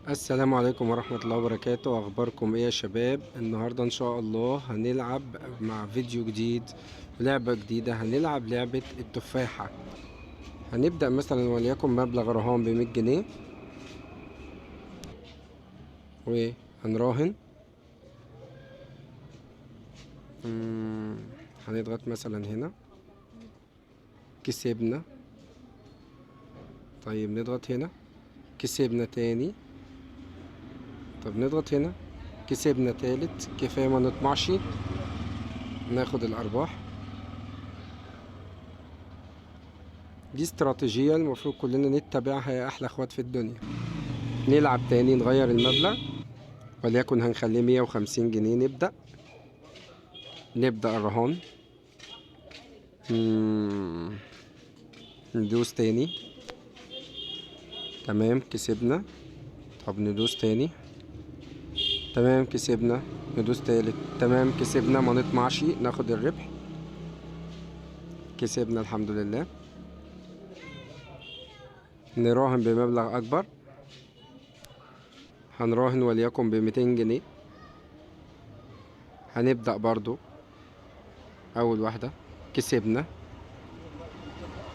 السلام عليكم ورحمة الله وبركاته. أخباركم إيه يا شباب؟ النهاردة إن شاء الله هنلعب مع فيديو جديد ولعبة جديدة. هنلعب لعبة التفاحة. هنبدأ مثلا وليكن مبلغ رهان ب100 جنيه، وهنراهن. هنضغط مثلا هنا، كسبنا. طيب نضغط هنا، كسبنا تاني. طب نضغط هنا، كسبنا تالت. كفاية ما نطمعش، ناخد الأرباح. دي استراتيجية المفروض كلنا نتبعها يا أحلى أخوات في الدنيا. نلعب تاني، نغير المبلغ وليكن هنخليه 150 جنيه. نبدأ الرهان. ندوس تاني. تمام كسبنا. طب ندوس تاني. تمام كسبنا. ندوس تالت. تمام كسبنا. ما نطمعش، ناخد الربح. كسبنا الحمد لله. نراهن بمبلغ أكبر. هنراهن وليكن ب200 جنيه. هنبدأ برضو أول واحدة، كسبنا.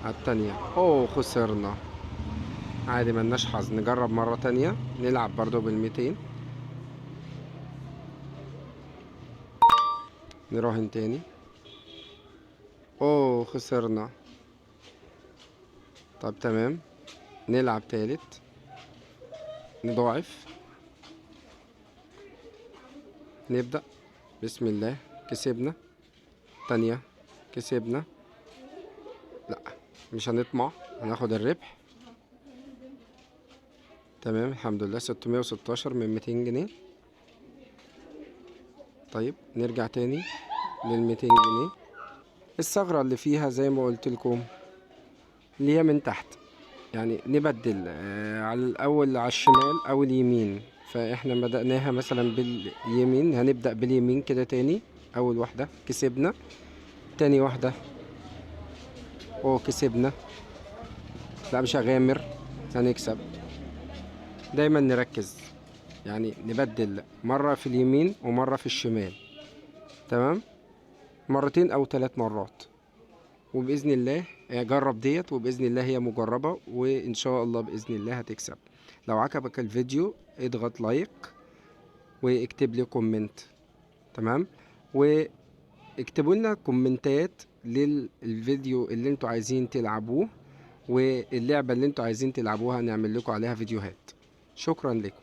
على التانية اوه خسرنا. عادي ملناش حظ، نجرب مرة تانية. نلعب برضو بال200. نراهن تاني. اوه خسرنا. طب تمام، نلعب تالت. نضاعف. نبدأ. بسم الله. كسبنا. تانية. كسبنا. لا، مش هنطمع، هناخد الربح. تمام الحمد لله. 616 من 200 جنيه. طيب نرجع تاني لل200 جنيه. الثغرة اللي فيها زي ما قلت لكم، اللي هي من تحت، يعني نبدل على الأول على الشمال أو اليمين. فإحنا بدأناها مثلا باليمين، هنبدأ باليمين كده تاني. أول واحدة كسبنا. تاني واحدة اوه كسبنا. لا مش هغامر، هنكسب. دايما نركز، يعني نبدل مرة في اليمين ومرة في الشمال. تمام، مرتين أو 3 مرات. وبإذن الله جرب ديت، وبإذن الله هي مجربة، وإن شاء الله بإذن الله هتكسب. لو عجبك الفيديو اضغط لايك واكتب لي كومنت. تمام، واكتبوا لنا كومنتات للفيديو اللي انتوا عايزين تلعبوه، واللعبة اللي انتوا عايزين تلعبوها نعمل لكم عليها فيديوهات. شكرا لكم.